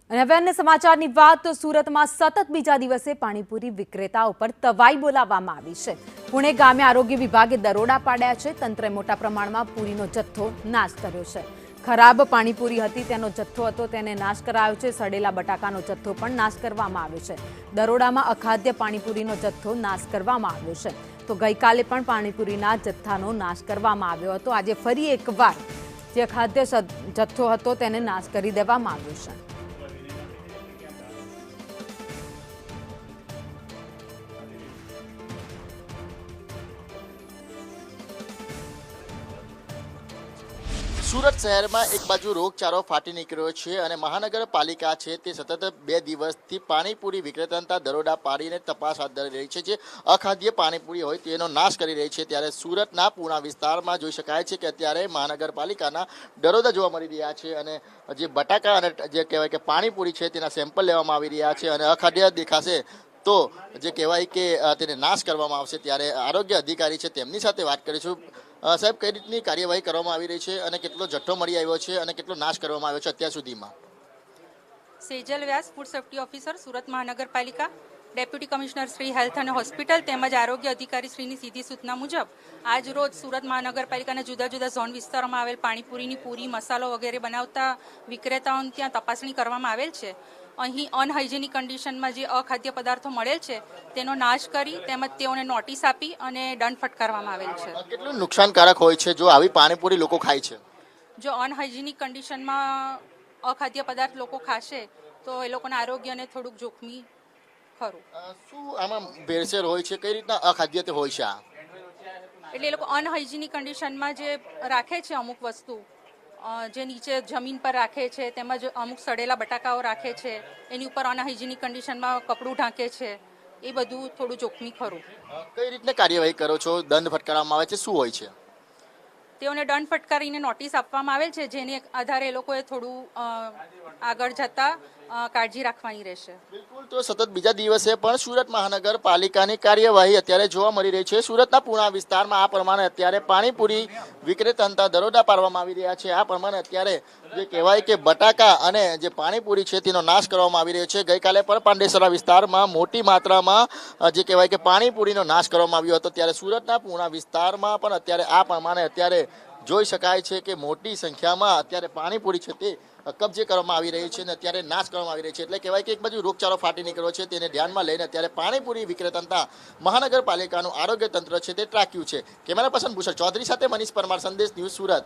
અને હવે અન્ય સમાચારની વાત તો સુરતમાં સતત બીજા દિવસે પાણીપુરી વિક્રેતા ઉપર તવાઈ બોલાવવામાં આવી છે। પુણે ગામે આરોગ્ય વિભાગે દરોડા પાડ્યા છે। તંત્રે મોટા પ્રમાણમાં પૂરીનો જથ્થો નાશ કર્યો છે। ખરાબ પાણીપુરી હતી તેનો જથ્થો હતો તેને નાશ કરાયો છે। સડેલા બટાકાનો જથ્થો પણ નાશ કરવામાં આવ્યો છે। દરોડામાં અખાદ્ય પાણીપુરીનો જથ્થો નાશ કરવામાં આવ્યો છે। તો ગઈકાલે પણ પાણીપુરીના જથ્થાનો નાશ કરવામાં આવ્યો હતો। આજે ફરી એકવાર જે અખાદ્ય જથ્થો હતો તેને નાશ કરી દેવામાં આવ્યો છે। સુરત શહેરમાં એક બાજુ રોગચાળો ફાટી નીકળ્યો છે અને મહાનગરપાલિકા છે તે સતત 2 દિવસથી પાણીપુરી વિક્રેતાના દરોડા પાડીને તપાસ હાથ ધરી રહી છે। જે અખાદ્ય પાણીપુરી હોય તેનો નાશ કરી રહી છે। ત્યારે સુરતના પૂણા વિસ્તારમાં જોઈ શકાય છે કે અત્યારે મહાનગરપાલિકાના દરોડા જોવા મળી રહ્યા છે અને જે બટાકા અને જે કહેવાય કે પાણીપુરી છે તેના સેમ્પલ લેવામાં આવી રહ્યા છે અને અખાદ્ય દેખાશે તો જે કહેવાય કે તેને નાશ કરવામાં આવશે। ત્યારે આરોગ્ય અધિકારી છે તેમની સાથે વાત કરીશું। સાહેબ, કઈ રીતની કાર્યવાહી કરવામાં આવી રહી છે અને કેટલો જથ્થો મળી આવ્યો છે અને કેટલો નાશ કરવામાં આવ્યો છે અત્યાર સુધીમાં? સેજલ વ્યાસ, ફૂડ સેફ્ટી ઓફિસર, સુરત મહાનગરપાલિકા, ડેપ્યુટી કમિશનર શ્રી હેલ્થ અને હોસ્પિટલ તેમજ આરોગ્ય અધિકારી શ્રીની સીધી સૂચના મુજબ આજ રોજ સુરત મહાનગરપાલિકાના જુદા જુદા ઝોન વિસ્તારોમાં આવેલ પાણીપુરીની પૂરી, મસાલો વગેરે બનાવતા વિક્રેતાઓની ત્યાં તપાસણી કરવામાં આવેલ છે। અહીં અનહાઇજેનિક કન્ડિશનમાં જે અખાદ્ય પદાર્થો મળેલ છે તેનો નાશ કરી તેમજ તેઓને નોટિસ આપી અને દંડ ફટકારવામાં આવેલ છે। કેટલું નુકસાનકારક હોય છે જો આવી પાણીપુરી લોકો ખાય છે? જો અનહાઇજેનિક કન્ડિશનમાં અખાદ્ય પદાર્થ લોકો ખાશે તો એ લોકોના આરોગ્યને થોડુંક જોખમી ખરું। શું આમાં ભેળસેળ હોય છે? કઈ રીતના અખાદ્ય તે હોય છે આ? એટલે એ લોકો અનહાઇજેનિક કન્ડિશનમાં જે રાખે છે અમુક વસ્તુ જે નીચે જમીન પર રાખે છે તેમજ અમુક સડેલા બટાકાઓ રાખે છે એની ઉપર અનહાઇજેનિક કન્ડિશનમાં કપડું ઢાંકે છે એ બધું થોડું જોખમી ખરું। કઈ રીતને કાર્યવાહી કરો છો? દંડ ફટકારવામાં આવે છે? શું હોય છે? તેઓને દંડ ફટકારીને નોટિસ આપવામાં આવેલ છે જેને આધારે એ લોકોએ થોડું આગળ જતા કાળજી રાખવાની રહેશે। બિલકુલ, તો સતત બીજા દિવસે પણ સુરત મહાનગરપાલિકાની કાર્યવાહી અત્યારે જોવા મળી રહી છે। સુરતના પૂણા વિસ્તારમાં આ પ્રમાણે અત્યારે પાણીપુરી વિક્રેતાના દરોડા પાડવામાં આવી રહ્યા છે। આ પ્રમાણે અત્યારે જે કહેવાય કે બટાકા અને જે પાણીપુરી છે તેનો નાશ કરવામાં આવી રહ્યો છે। ગઈકાલે પણ પાંડેસરા વિસ્તારમાં મોટી માત્રામાં જે કહેવાય કે પાણીપુરીનો નાશ કરવામાં આવ્યો હતો। ત્યારે સુરતના પૂણા વિસ્તારમાં પણ અત્યારે આ પ્રમાણે અત્યારે જોઈ શકાય છે કે મોટી સંખ્યામાં અત્યારે પાણીપુરી છે તે કબજે કરવામાં આવી રહી છે અને અત્યારે નાશ કરવામાં આવી રહી છે। એટલે કહેવાય કે એક બાજુ રોગચાળો ફાટી નીકળ્યો છે તેને ધ્યાનમાં લઈને અત્યારે પાણીપુરી વિક્રેતા મહાનગરપાલિકાનું આરોગ્ય તંત્ર છે તે ત્રાક્યું છે। કેમેરા પર્સન ભૂષણ ચૌધરી સાથે મનીષ પરમાર, સંદેશ ન્યૂઝ, સુરત।